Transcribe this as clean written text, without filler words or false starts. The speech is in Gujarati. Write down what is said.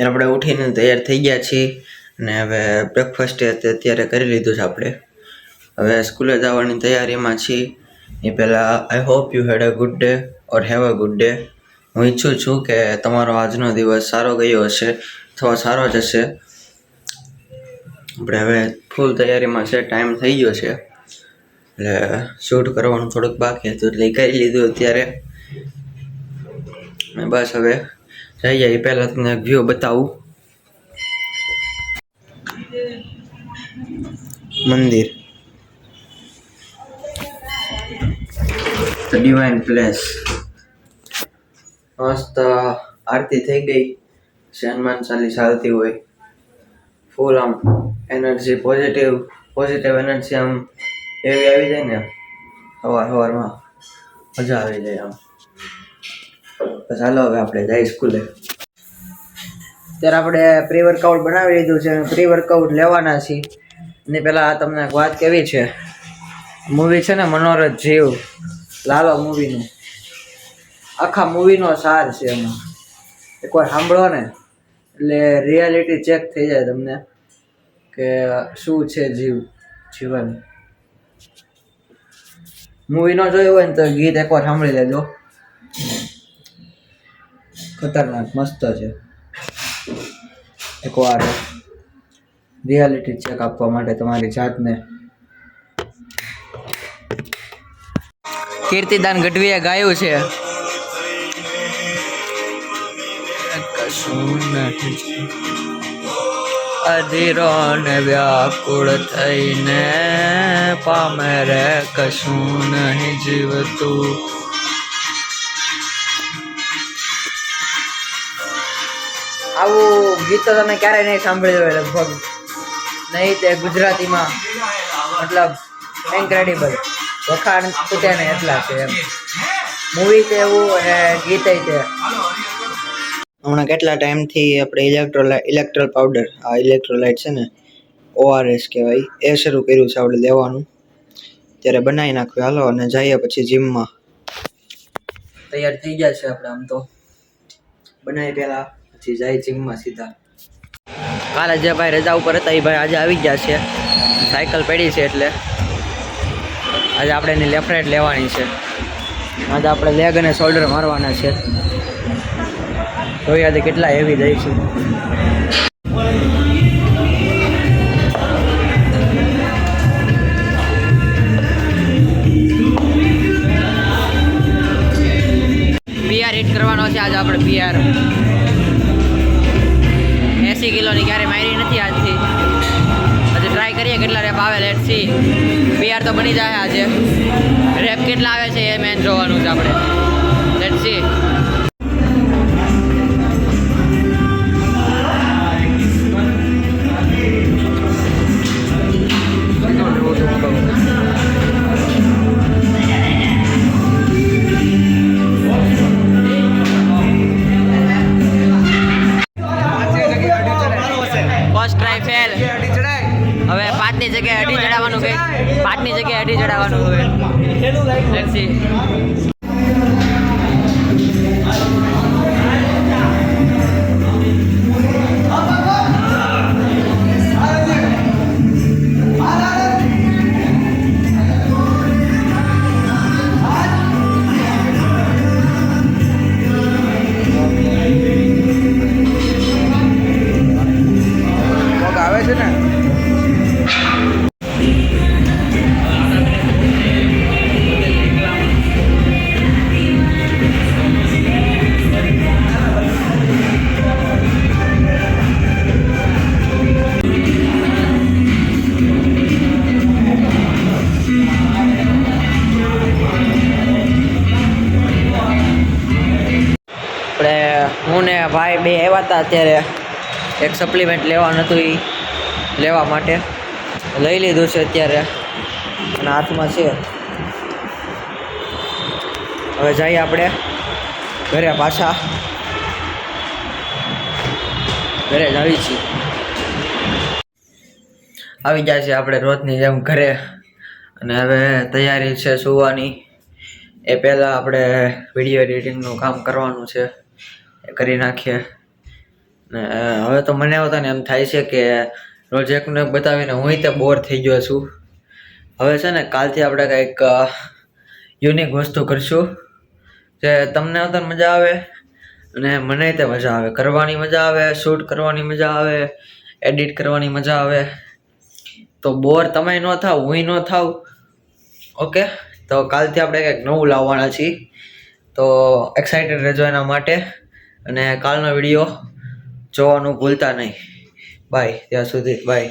આપણે ઉઠીને તૈયાર થઈ ગયા છીએ અને હવે બ્રેકફાસ્ટ અત્યારે કરી લીધું છે આપણે. હવે સ્કૂલે જવાની તૈયારીમાં છીએ. એ પહેલાં I hope you had a good day or have a good day. હું ઈચ્છું છું કે તમારો આજનો દિવસ સારો ગયો હશે અથવા સારો જ હશે. આપણે હવે ફૂલ તૈયારીમાં છે, ટાઈમ થઈ ગયો છે એટલે શૂટ કરવાનું થોડુંક બાકી હતું એટલે કરી લીધું અત્યારે. બસ હવે જઈએ. એ પહેલાં તમને વ્યૂ બતાવું. મંદિર ડિવાઇન પ્લેસ. મસ્ત આરતી થઈ ગઈ, હનુમાન ચાલીસા ચાલતી હોય. ફૂલ આમ એનર્જી, પોઝિટિવ એનર્જી આમ એવી આવી જાય ને સવારમાં મજા આવી જાય આમ. બસ હાલો હવે આપણે જઈ સ્કૂલે. અત્યારે આપણે પ્રી વર્કઆઉટ બનાવી લીધું છે, પ્રી વર્કઆઉટ લેવાના છીએ. એની પહેલાં તમને એક વાત કેવી છે, મૂવી છે ને મનોરથ જીવ, લાલો મૂવીનું આખા મૂવીનો સાર છે. એમાં એકવાર સાંભળો ને એટલે રિયાલિટી ચેક થઈ જાય તમને કે શું છે જીવન. મૂવી ન જોયું હોય ને તો ગીત એકવાર સાંભળી લેજો, ખતરનાક મસ્ત છે. એકવાર રિયાલિટી ચેક આપવા માટે તમારી જાતને. કીર્તિદાન ગઢવીએ ગાયું છે, અધીરો ને વ્યાકુળ થઈને પામે રે કશું નહીં જીવતું. આવું ગીત તો તમે ક્યારેય નહીં સાંભળ્યું હોય લગભગ નહીં. તે ગુજરાતીમાં મતલબ ઇન્ક્રેડિબલ, વખાણ તૂટે ને એટલા છે એમ. મૂવી તે એવું અને ગીતે તે. હમણાં કેટલા ટાઈમથી આપણે ઇલેક્ટ્રોલ પાવડર, આ ઇલેક્ટ્રોલાઇટ છે ને ORS કહેવાય, એ શરૂ કર્યું છે આપણે લેવાનું. ત્યારે બનાવી નાખ્યું. હાલો અને જઈએ પછી જીમમાં. તૈયાર થઈ ગયા છે આપણે. આમ તો બનાવી પહેલાં પછી જાય જીમમાં સીધા. કાલે જે ભાઈ રજા ઉપર હતા એ ભાઈ આજે આવી ગયા છે. સાયકલ પડી છે એટલે આજે આપણે એની લેફ્ટ રાઈટ લેવાની છે. આજે આપણે લેગ અને શોલ્ડર મારવાના છે. જોઈએ આજે કેટલા હેવી જાય છે. PR હિટ કરવાનો છે આજે આપણે. PR 80 કિલોની ક્યારે મારી નથી આજથી. આજે ટ્રાય કરીએ કેટલા રેપ આવે. Let see. PR તો બની જાય આજે. રેપ કેટલા આવે છે એ મેન જોવાનું છે આપણે. Let see. First try fail. હવે 5ની જગ્યાએ 2.5 ચડાવવાનું કે 5ની જગ્યાએ 2.5 ચડાવવાનું હવે. Let's see. આવે છે ને હું ને ભાઈ બે આવ્યા હતા. અત્યારે એક સપ્લિમેન્ટ લેવાનું હતું, એ લેવા માટે લઈ લીધું છે અત્યારે અને હાથમાં છે. હવે જઈએ આપણે ઘરે પાછા. ઘરે જ આવી છીએ. આવી જાય છે આપણે રોજની જેમ ઘરે. અને હવે તૈયારી છે સુવાની. એ પહેલાં આપણે વિડીયો એડિટિંગનું કામ કરવાનું છે, એ કરી નાખીએ. ને હવે તો મને ને એમ થાય છે કે રોજ એકને એક બતાવીને હું તે બોર થઈ ગયો છું. હવે છે ને કાલથી આપણે કંઈક યુનિક વસ્તુ કરશું જે તમને મજા આવે અને મને તે મજા આવે, કરવાની મજા આવે, શૂટ કરવાની મજા આવે, એડિટ કરવાની મજા આવે. તો બોર તમે ન થાવ, હું ન થાવ. ઓકે, તો કાલથી આપણે કંઈક નવું લાવવાના છીએ. તો એક્સાઇટેડ રહેજો એના માટે અને કાલનો વિડીયો જોવાનું ભૂલતા નહીં. બાય, ત્યાં સુધી બાય.